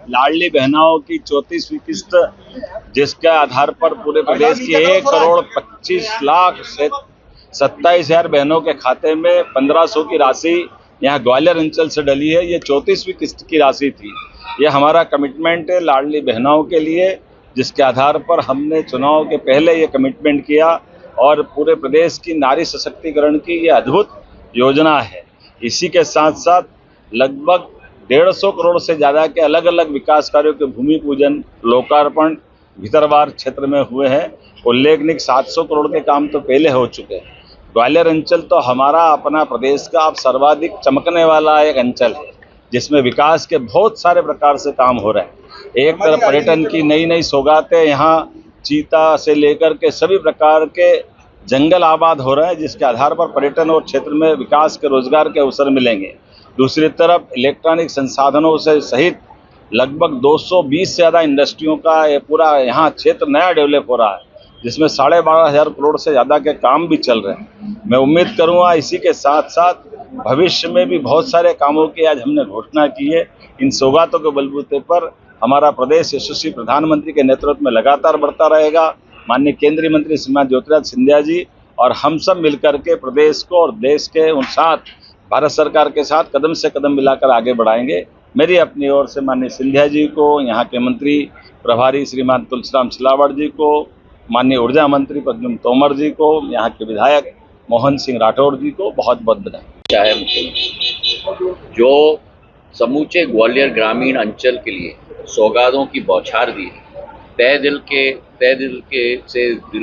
लाडली बहनाओं की 34वीं किस्त, जिसके आधार पर पूरे प्रदेश की 1,25,00,000 से 27,000 बहनों के खाते में 1,500 की राशि यहाँ ग्वालियर अंचल से डली है। ये 34वीं किस्त की राशि थी। ये हमारा कमिटमेंट है लाडली बहनों के लिए, जिसके आधार पर हमने चुनाव के पहले ये कमिटमेंट किया और पूरे प्रदेश की नारी सशक्तिकरण की ये अद्भुत योजना है। इसी के साथ साथ लगभग 150 करोड़ से ज़्यादा के अलग अलग विकास कार्यों के भूमि पूजन, लोकार्पण भीतरवार क्षेत्र में हुए हैं। उल्लेखनीय 700 करोड़ के काम तो पहले हो चुके हैं। ग्वालियर अंचल तो हमारा अपना प्रदेश का अब सर्वाधिक चमकने वाला एक अंचल है, जिसमें विकास के बहुत सारे प्रकार से काम हो रहे हैं। एक तरफ पर्यटन की नई नई सौगातें, यहाँ चीता से लेकर के सभी प्रकार के जंगल आबाद हो रहे हैं, जिसके आधार पर पर्यटन और क्षेत्र में विकास के रोजगार के अवसर मिलेंगे। दूसरी तरफ इलेक्ट्रॉनिक संसाधनों से सहित लगभग 220 से ज़्यादा इंडस्ट्रियों का ये पूरा यहाँ क्षेत्र नया डेवलप हो रहा है, जिसमें 12,500 करोड़ से ज़्यादा के काम भी चल रहे हैं। मैं उम्मीद करूँगा इसी के साथ साथ भविष्य में भी बहुत सारे कामों की आज हमने घोषणा की है। इन सौगातों के बलबूते पर हमारा प्रदेश यशस्वी प्रधानमंत्री के नेतृत्व में लगातार बढ़ता रहेगा। माननीय केंद्रीय मंत्री श्रीमान ज्योतिरादित्य सिंधिया जी और हम सब मिलकर के प्रदेश को और देश के उन साथ भारत सरकार के साथ कदम से कदम मिलाकर आगे बढ़ाएंगे। मेरी अपनी ओर से माननीय सिंधिया जी को, यहाँ के मंत्री प्रभारी श्रीमान तुलसीराम सिलावट जी को, माननीय ऊर्जा मंत्री प्रद्युम्न तोमर जी को, यहाँ के विधायक मोहन सिंह राठौड़ जी को बहुत बहुत बधाई। चाहे मुख्यमंत्री जो समूचे ग्वालियर ग्रामीण अंचल के लिए सौगातों की बौछार दी, तय दिल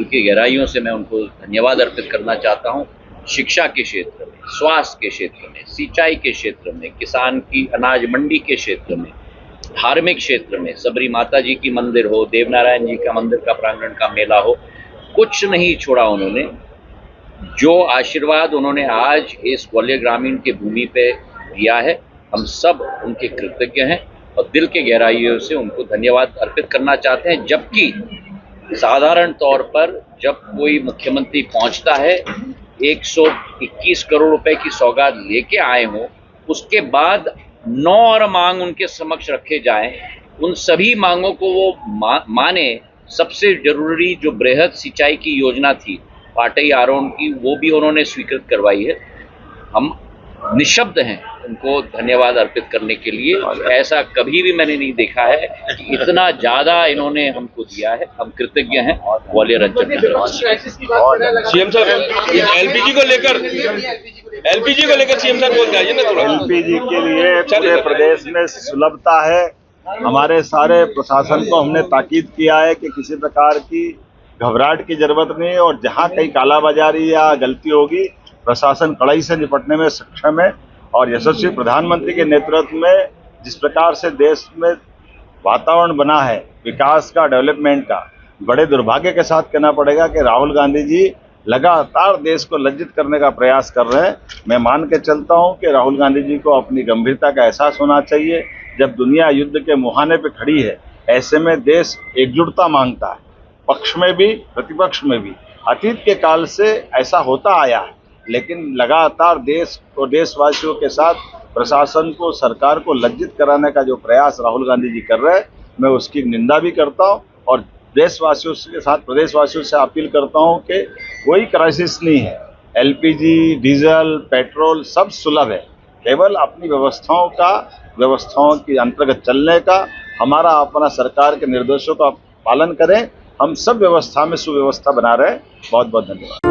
की गहराइयों से मैं उनको धन्यवाद अर्पित करना चाहता हूँ। शिक्षा के क्षेत्र में, स्वास्थ्य के क्षेत्र में, सिंचाई के क्षेत्र में, किसान की अनाज मंडी के क्षेत्र में, धार्मिक क्षेत्र में, सबरी माता जी की मंदिर हो, देवनारायण जी का मंदिर का प्रांगण का मेला हो, कुछ नहीं छोड़ा उन्होंने। जो आशीर्वाद उन्होंने आज इस ग्वालियर ग्रामीण की भूमि पे दिया है, हम सब उनके कृतज्ञ हैं और दिल के गहराइयों से उनको धन्यवाद अर्पित करना चाहते हैं। जबकि साधारण तौर पर जब कोई मुख्यमंत्री पहुंचता है 121 करोड़ रुपए की सौगात लेके आए हों, उसके बाद 9 और मांग उनके समक्ष रखे जाएं, उन सभी मांगों को वो माने। सबसे जरूरी जो बृहद सिंचाई की योजना थी पाटई आरोन की, वो भी उन्होंने स्वीकृत करवाई है। हम निशब्द हैं उनको धन्यवाद अर्पित करने के लिए। ऐसा कभी भी मैंने नहीं देखा है कि इतना ज्यादा इन्होंने हमको दिया है। हम कृतज्ञ हैं ग्वालियर अंचल में। सीएम साहब एलपीजी को लेकर सीएम साहब बोल जाइए ना थोड़ा। एलपीजी के लिए पूरे प्रदेश में सुलभता है। हमारे सारे प्रशासन को हमने ताकीद किया है कि किसी प्रकार की घबराहट की जरूरत नहीं है और जहां कहीं कालाबाजारी या गलती होगी प्रशासन कड़ाई से निपटने में सक्षम है। और यशस्वी प्रधानमंत्री के नेतृत्व में जिस प्रकार से देश में वातावरण बना है विकास का, डेवलपमेंट का, बड़े दुर्भाग्य के साथ कहना पड़ेगा कि राहुल गांधी जी लगातार देश को लज्जित करने का प्रयास कर रहे हैं। मैं मान के चलता हूं कि राहुल गांधी जी को अपनी गंभीरता का एहसास होना चाहिए। जब दुनिया युद्ध के मुहाने पे खड़ी है, ऐसे में देश एकजुटता मांगता है, पक्ष में भी प्रतिपक्ष में भी। अतीत के काल से ऐसा होता आया है, लेकिन लगातार देश और देशवासियों के साथ प्रशासन को, सरकार को लज्जित कराने का जो प्रयास राहुल गांधी जी कर रहे हैं, मैं उसकी निंदा भी करता हूं और देशवासियों के साथ प्रदेशवासियों से अपील करता हूं कि कोई क्राइसिस नहीं है। एलपीजी, डीजल, पेट्रोल सब सुलभ है। केवल अपनी व्यवस्थाओं के अंतर्गत चलने का, हमारा अपना सरकार के निर्देशों का पालन करें। हम सब व्यवस्था में सुव्यवस्था बना रहे हैं। बहुत बहुत धन्यवाद।